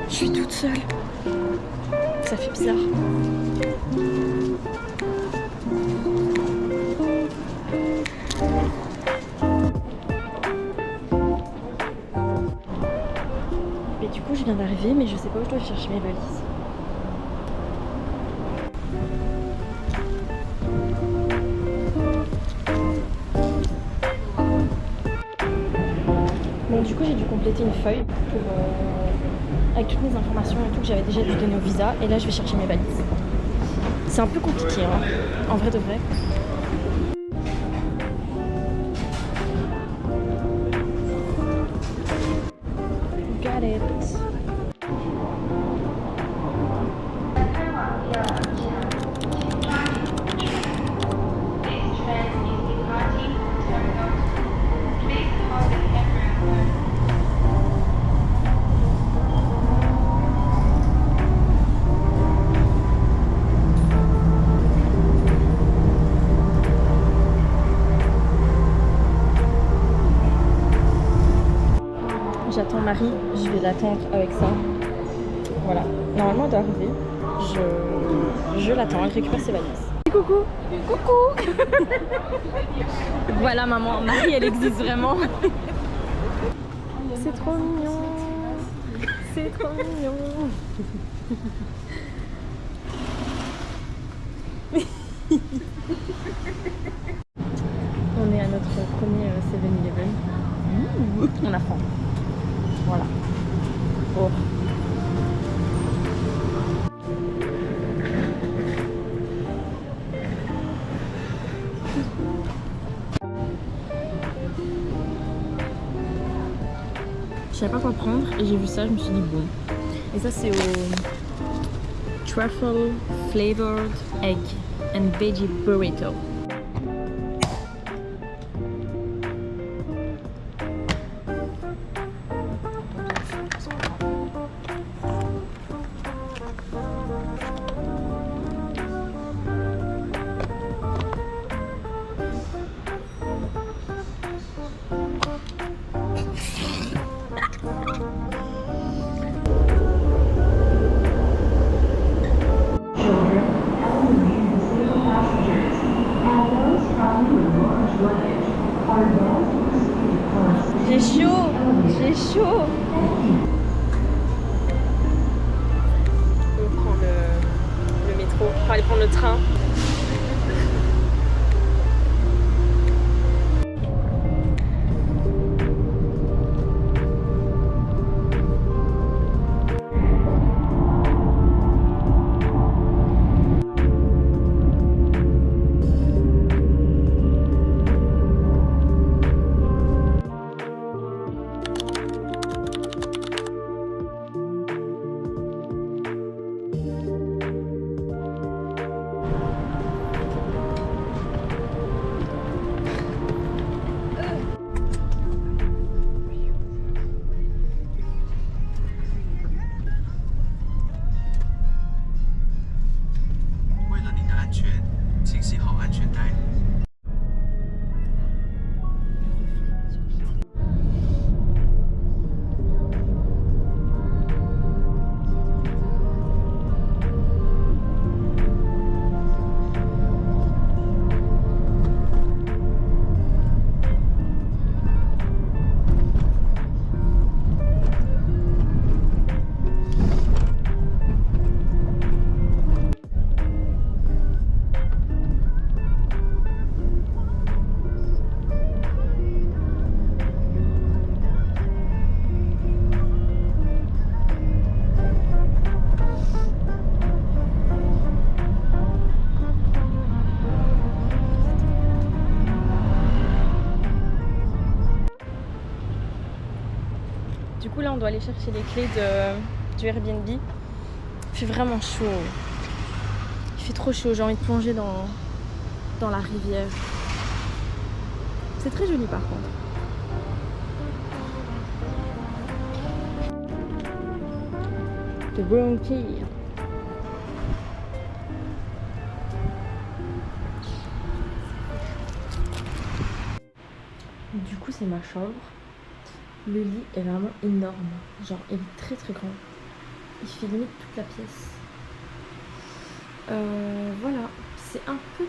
Je suis toute seule. Ça fait bizarre. Et du coup, je viens d'arriver, mais je sais pas où je dois chercher mes valises. Bon, du coup, j'ai dû compléter une feuille pour, avec toutes mes informations et tout que j'avais déjà dû donner au visa. Et là, je vais chercher mes valises. C'est un peu compliqué, hein, en vrai de vrai. Got it. J'attends Marie, je vais l'attendre avec ça. Voilà, normalement elle doit arriver. Je l'attends, elle récupère ses valises. Coucou. Coucou. Voilà maman, Marie elle existe vraiment. C'est trop mignon. C'est trop mignon. On est à notre premier 7-Eleven. On a faim. Voilà. Oh. Je savais pas quoi prendre et j'ai vu ça, je me suis dit bon. Et ça c'est au Truffle Flavored Egg and Veggie Burrito. J'ai chaud, j'ai chaud. On prend le métro, enfin aller prendre le train. Du coup là on doit aller chercher les clés du Airbnb. Il fait vraiment chaud. Il fait trop chaud, j'ai envie de plonger dans la rivière. C'est très joli par contre. The wrong key. Du coup, c'est ma chambre. Le lit est vraiment énorme. Genre, il est très très grand. Il fait limite toute la pièce. Voilà. C'est un peu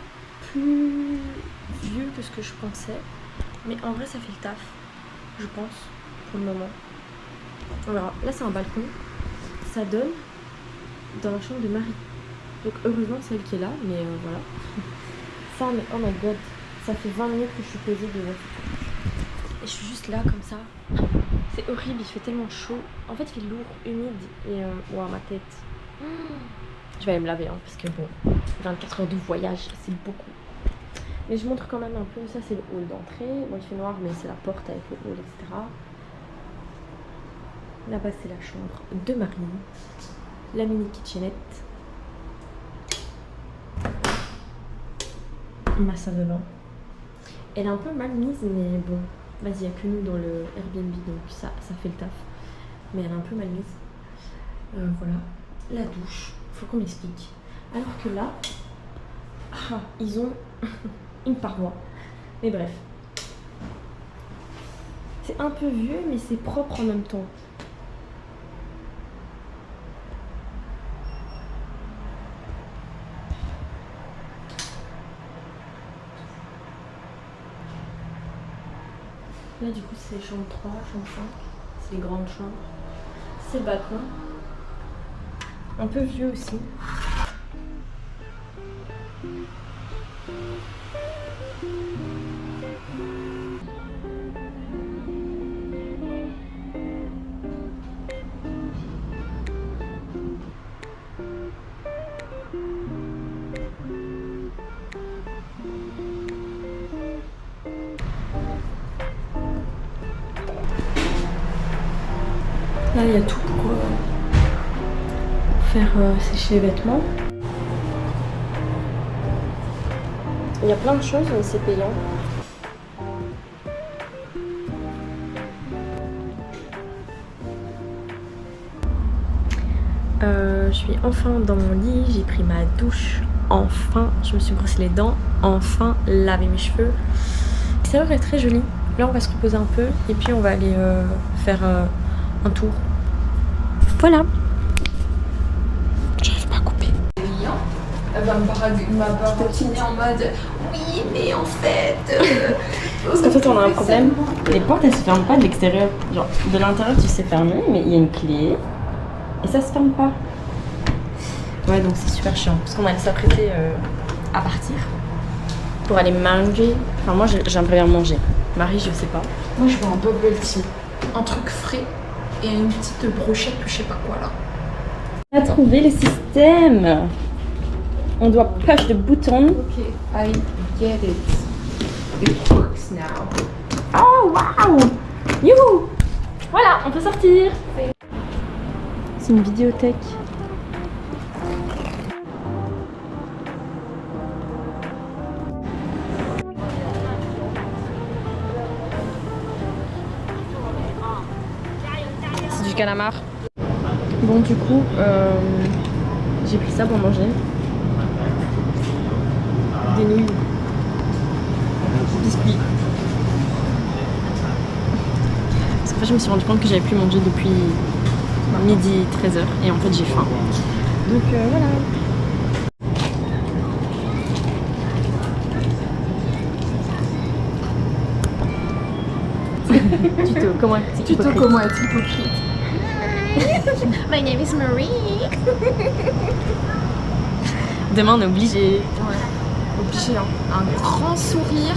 plus vieux que ce que je pensais. Mais en vrai, ça fait le taf. Je pense. Pour le moment. On verra. Là, c'est un balcon. Ça donne dans la chambre de Marie. Donc, heureusement, c'est elle qui est là. Mais voilà. Ça, mais oh my god. Ça fait 20 minutes que je suis posée devant. Et je suis juste là comme ça. C'est horrible, il fait tellement chaud. En fait, il fait lourd, humide et ouah, ma tête. Je vais aller me laver hein, parce que bon, 24 heures de voyage, c'est beaucoup. Mais je montre quand même un peu. Ça, c'est le hall d'entrée. Bon, il fait noir, mais c'est la porte avec le hall, etc. Là-bas, c'est la chambre de Marie. La mini kitchenette. Ma salle de bain. Elle est un peu mal mise, mais bon. Vas-y, il n'y a que nous dans le Airbnb, donc ça fait le taf. Mais elle est un peu mal mise. Voilà. La douche. Faut qu'on m'explique. Alors que là, ils ont une paroi. Mais bref. C'est un peu vieux, mais c'est propre en même temps. Là, du coup, c'est chambre 3, chambre 5. C'est les grandes chambres. C'est le balcon. Un peu vieux aussi. Là, il y a tout pour faire sécher les vêtements. Il y a plein de choses, mais c'est payant. Je suis enfin dans mon lit, j'ai pris ma douche, enfin, je me suis brossé les dents, enfin lavé mes cheveux. L'extérieur est très joli. Là, on va se reposer un peu et puis on va aller faire un tour. Voilà. J'arrive pas à couper. Elle va me baratiner en mode oui, mais en fait. Parce qu'en fait, on a un problème. Les portes, elles se ferment pas de l'extérieur. Genre, de l'intérieur, tu sais fermer, mais il y a une clé et ça se ferme pas. Ouais, donc c'est super chiant. Parce qu'on allait s'apprêter à partir pour aller manger. Enfin, moi, j'aimerais bien manger. Marie, je sais pas. Moi, je veux un bubble tea, un truc frais et une petite brochette, je sais pas quoi là. On a trouvé le système. On doit push the button. Ok, I get it. It works now. Oh wow! Youhou! Voilà, on peut sortir. C'est une vidéothèque. C'est du calamar. Bon, du coup, j'ai pris ça pour manger. Des nouilles. Biscuits. Parce qu'en fait, je me suis rendu compte que j'avais plus mangé depuis midi 13h et en fait j'ai faim. Donc voilà. Tuto, comment être Tuto comment être hypocrite. My name is Marie. Demain on est obligé. Ouais, obligé hein. Un grand sourire.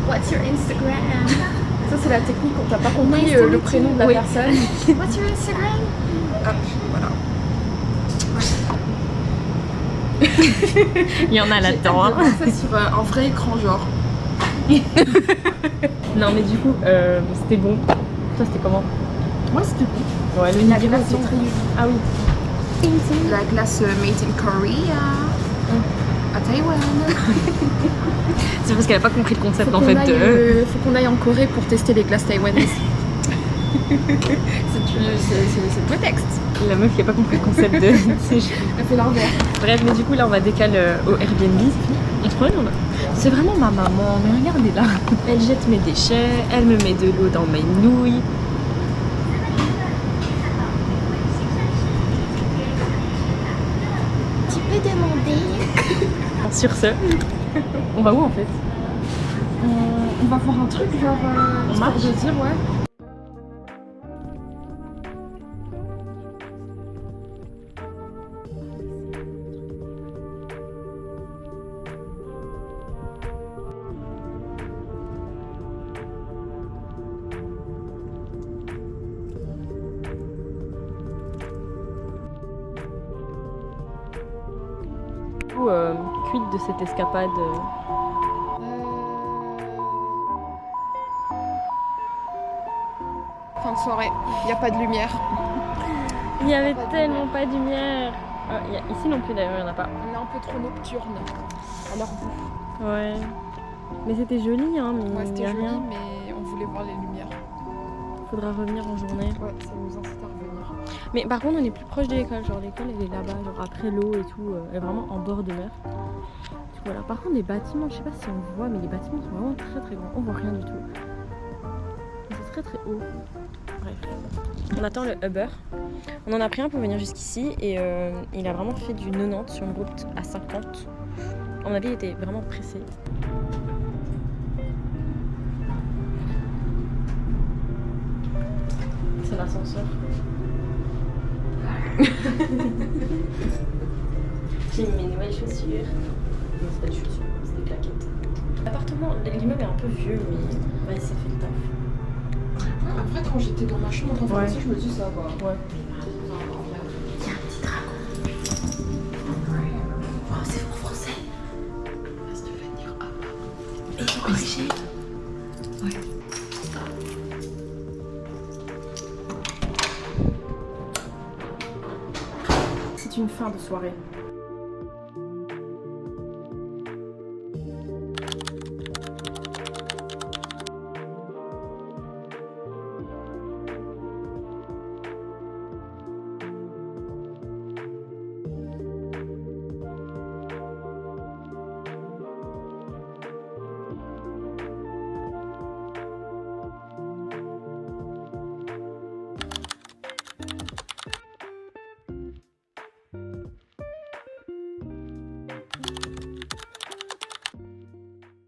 What's your Instagram? Ça c'est la technique, on t'a pas compris le prénom de la personne. What's your Instagram? Hop, voilà. Il y en a là-dedans. Hein. Ça sur un vrai écran genre. Non mais du coup c'était bon. Toi c'était comment? Moi c'était bon. Ouais, La glace c'est très Ah oui. La glace made in Korea. À Taïwan. C'est parce qu'elle a pas compris le concept en fait. Faut qu'on aille en Corée pour tester les glaces taïwanaises. c'est le prétexte. La meuf qui a pas compris le concept de. Elle fait l'envers. Bref, mais du coup là on va décaler au Airbnb. On se promène, C'est vraiment ma maman, mais regardez là. Elle jette mes déchets, elle me met de l'eau dans mes nouilles. Tu peux demander. Sur ce, on va où en fait? On va voir un truc genre... On marche? Je veux dire, ouais. Quid de cette escapade Fin de soirée, il n'y a pas de lumière. Il n'y avait tellement pas de lumière. Ici non plus d'ailleurs, il n'y en a pas. On est un peu trop nocturne à leur goût. Ouais. Mais c'était joli, hein, mais Ouais, il y c'était a joli, rien. mais on voulait voir les lumières. Faudra revenir en journée. Ouais, ça nous incite à revenir. Mais par contre, on est plus proche de l'école. Genre, l'école, elle est là-bas, genre après l'eau et tout. Elle est vraiment en bord de mer. Voilà. Par contre, les bâtiments, je sais pas si on voit, mais les bâtiments sont vraiment très très grands. On voit rien du tout. C'est très très haut. Bref. On attend le Uber. On en a pris un pour venir jusqu'ici et il a vraiment fait du 90 sur une route à 50. À mon avis, il était vraiment pressé. C'est l'ascenseur. J'ai mis mes nouvelles chaussures. Non, c'est pas des chaussures, c'est des claquettes. L'appartement, l'immeuble est un peu vieux, mais ouais, ça fait le taf. Après, quand j'étais dans ma chambre en train de faire ça, je me dis ça va. Ouais. Il y a un petit dragon. Oh, c'est en français. Est-ce que tu veux dire ah, Et corrigé. C'est une fin de soirée.